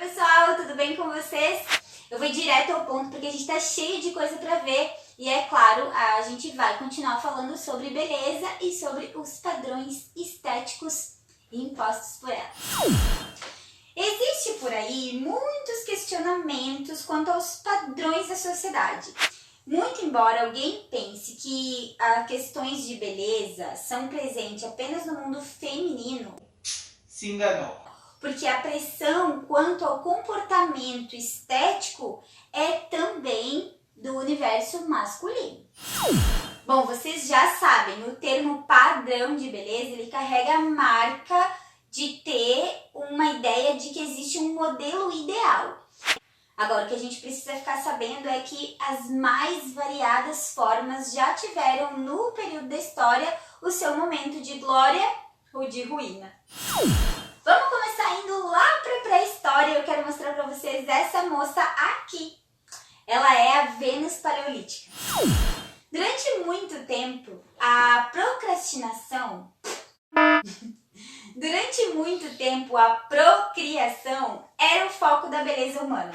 pessoal, tudo bem com vocês? Eu vou direto ao ponto porque a gente tá cheio de coisa pra ver e é claro, a gente vai continuar falando sobre beleza e sobre os padrões estéticos impostos por ela. Existe por aí muitos questionamentos quanto aos padrões da sociedade. Muito embora alguém pense que as questões de beleza são presentes apenas no mundo feminino, se enganou. Porque a pressão quanto ao comportamento estético é também do universo masculino. Bom, vocês já sabem, o termo padrão de beleza, ele carrega a marca de ter uma ideia de que existe um modelo ideal. Agora, o que a gente precisa ficar sabendo é que as mais variadas formas já tiveram no período da história o seu momento de glória ou de ruína. Vamos começar indo lá para a pré-história. Eu quero mostrar para vocês essa moça aqui. Ela é a Vênus paleolítica. Durante muito tempo, a procrastinação... Durante muito tempo, a procriação era o foco da beleza humana.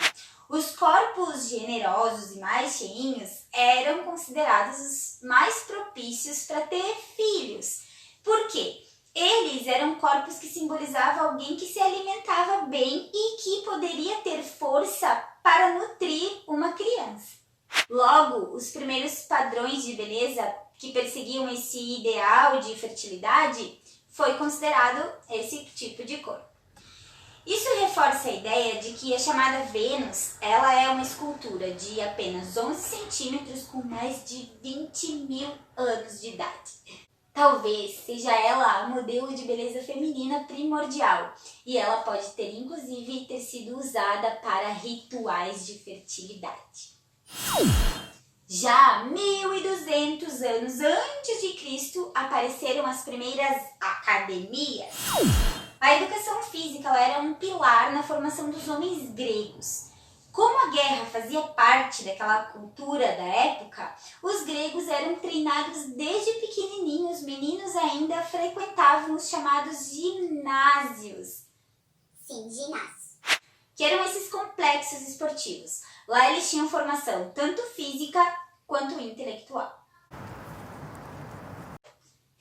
Os corpos generosos e mais cheinhos eram considerados os mais propícios para ter filhos. Por quê? Eles eram corpos que simbolizavam alguém que se alimentava bem e que poderia ter força para nutrir uma criança. Logo, os primeiros padrões de beleza que perseguiam esse ideal de fertilidade foi considerado esse tipo de corpo. Isso reforça a ideia de que a chamada Vênus, ela é uma escultura de apenas 11 centímetros com mais de 20 mil anos de idade. Talvez seja ela a modelo de beleza feminina primordial e ela pode ter inclusive ter sido usada para rituais de fertilidade. Já 1200 anos antes de Cristo apareceram as primeiras academias. A educação física ela era um pilar na formação dos homens gregos. Como a guerra fazia parte daquela cultura da época, os gregos eram treinados desde pequenininhos. Os meninos ainda frequentavam os chamados ginásios. Sim, ginásio. Que eram esses complexos esportivos. Lá eles tinham formação tanto física quanto intelectual.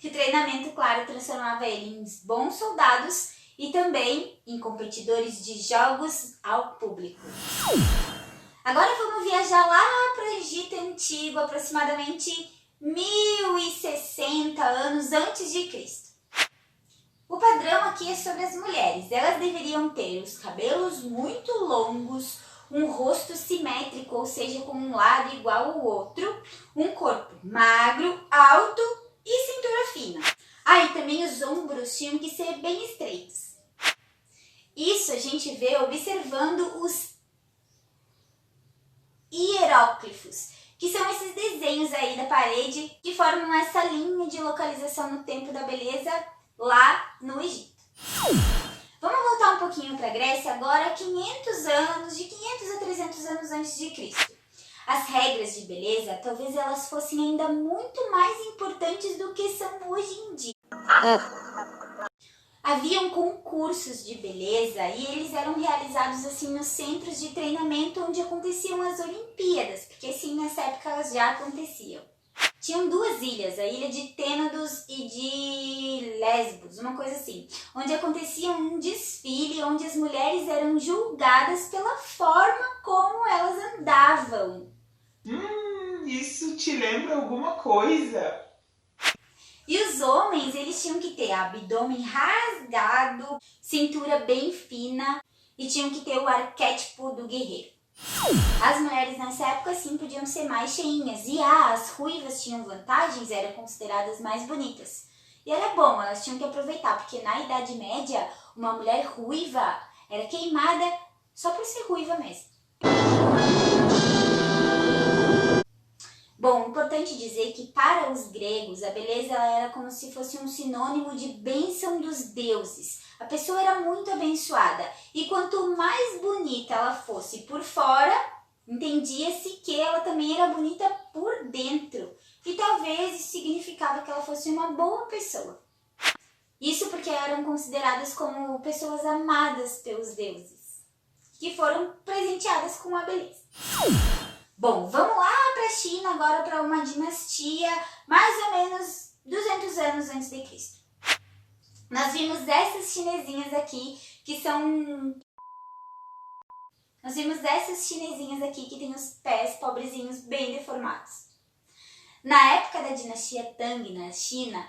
O treinamento, claro, transformava eles em bons soldados e também em competidores de jogos ao público. Agora vamos viajar lá para o Egito Antigo, aproximadamente 1060 anos antes de Cristo. O padrão aqui é sobre as mulheres. Elas deveriam ter os cabelos muito longos, um rosto simétrico, ou seja, com um lado igual ao outro, um corpo magro, alto e cintura fina. E também os ombros tinham que ser bem estreitos. Isso a gente vê observando os hieróglifos, que são esses desenhos aí da parede que formam essa linha de localização no tempo da beleza lá no Egito. Vamos voltar um pouquinho para a Grécia agora, 500 anos, de 500 a 300 anos antes de Cristo. As regras de beleza, talvez elas fossem ainda muito mais importantes do que são hoje em dia. Haviam concursos de beleza e eles eram realizados assim nos centros de treinamento onde aconteciam as Olimpíadas, porque sim, nessa época elas já aconteciam. Tinham duas ilhas, a ilha de Tênados e de Lesbos, uma coisa assim, onde acontecia um desfile onde as mulheres eram julgadas pela forma como elas andavam. Isso te lembra alguma coisa? E os homens, eles tinham que ter abdômen rasgado, cintura bem fina e tinham que ter o arquétipo do guerreiro. As mulheres nessa época sim podiam ser mais cheinhas e as ruivas tinham vantagens, eram consideradas mais bonitas. E era bom, elas tinham que aproveitar, porque na Idade Média uma mulher ruiva era queimada só por ser ruiva mesmo. Bom, importante dizer que para os gregos a beleza ela era como se fosse um sinônimo de bênção dos deuses. A pessoa era muito abençoada e quanto mais bonita ela fosse por fora, entendia-se que ela também era bonita por dentro. E talvez isso significava que ela fosse uma boa pessoa. Isso porque eram consideradas como pessoas amadas pelos deuses. que foram presenteadas com a beleza. Bom, vamos lá para a China agora, para uma dinastia mais ou menos 200 anos antes de Cristo. Nós vimos essas chinesinhas aqui que têm os pés pobrezinhos bem deformados. Na época da dinastia Tang na China,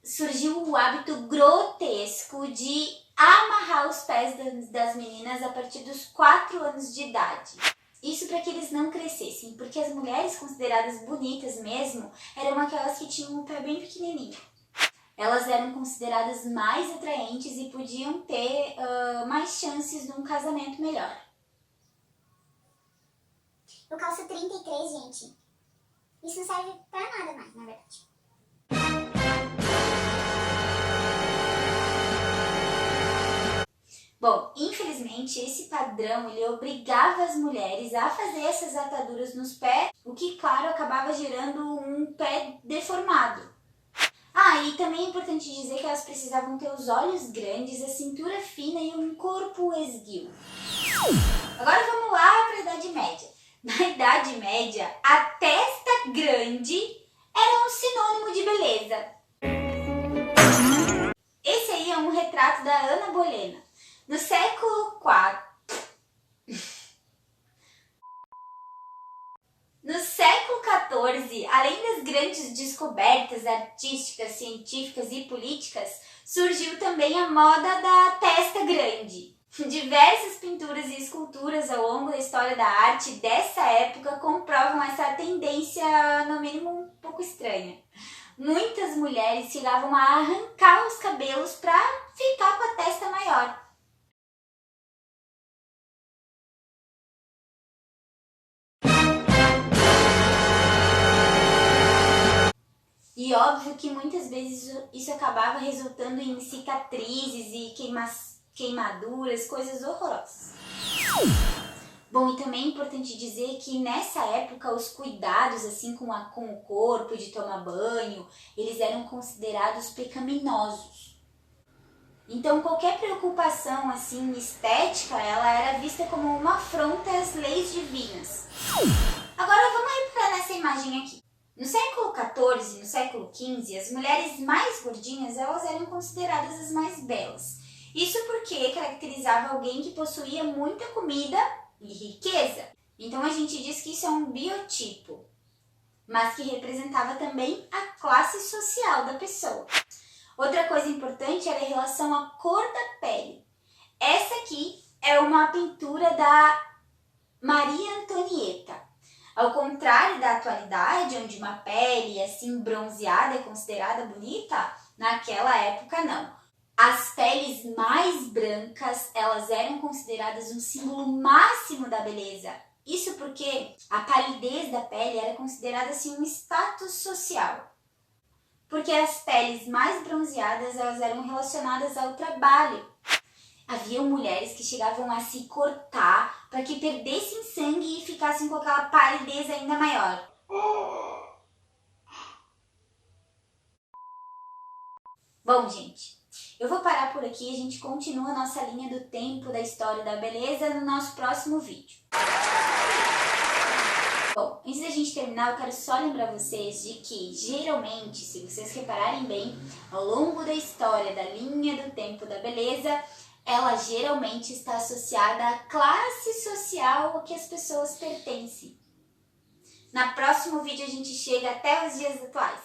surgiu o hábito grotesco de amarrar os pés das meninas a partir dos 4 anos de idade. Isso para que eles não crescessem, porque as mulheres consideradas bonitas mesmo eram aquelas que tinham o pé bem pequenininho. Elas eram consideradas mais atraentes e podiam ter mais chances de um casamento melhor. Eu calço 33, gente. Isso não serve pra nada mais, na verdade. Bom, infelizmente esse padrão ele obrigava as mulheres a fazer essas ataduras nos pés, o que, claro, acabava gerando um pé deformado. E também é importante dizer que elas precisavam ter os olhos grandes, a cintura fina e um corpo esguio. Agora vamos lá para a Idade Média. Na Idade Média, a testa grande era um sinônimo de beleza. Esse aí é um retrato da Ana Bolena. No século XIV, além das grandes descobertas artísticas, científicas e políticas, surgiu também a moda da testa grande. Diversas pinturas e esculturas ao longo da história da arte dessa época comprovam essa tendência, no mínimo, um pouco estranha. Muitas mulheres chegavam a arrancar os cabelos para ficar com a testa maior. E óbvio que muitas vezes isso acabava resultando em cicatrizes e queimaduras, coisas horrorosas. Bom, e também é importante dizer que nessa época os cuidados assim com o corpo, de tomar banho, eles eram considerados pecaminosos. Então qualquer preocupação assim estética, ela era vista como uma afronta às leis divinas. Agora vamos reparar nessa imagem aqui. No século XIV e no século XV, as mulheres mais gordinhas elas eram consideradas as mais belas. Isso porque caracterizava alguém que possuía muita comida e riqueza. Então a gente diz que isso é um biotipo, mas que representava também a classe social da pessoa. Outra coisa importante era em relação à cor da pele. Essa aqui é uma pintura da Maria Antonieta. Ao contrário da atualidade, onde uma pele assim bronzeada é considerada bonita, naquela época não. As peles mais brancas, elas eram consideradas um símbolo máximo da beleza. Isso porque a palidez da pele era considerada assim um status social. Porque as peles mais bronzeadas, elas eram relacionadas ao trabalho. Havia mulheres que chegavam a se cortar para que perdessem sangue e ficassem com aquela palidez ainda maior. Bom, gente, eu vou parar por aqui e a gente continua a nossa linha do tempo da história da beleza no nosso próximo vídeo. Bom, antes da gente terminar, eu quero só lembrar vocês de que, geralmente, se vocês repararem bem, ao longo da história da linha do tempo da beleza, ela geralmente está associada à classe social a que as pessoas pertencem. No próximo vídeo a gente chega até os dias atuais.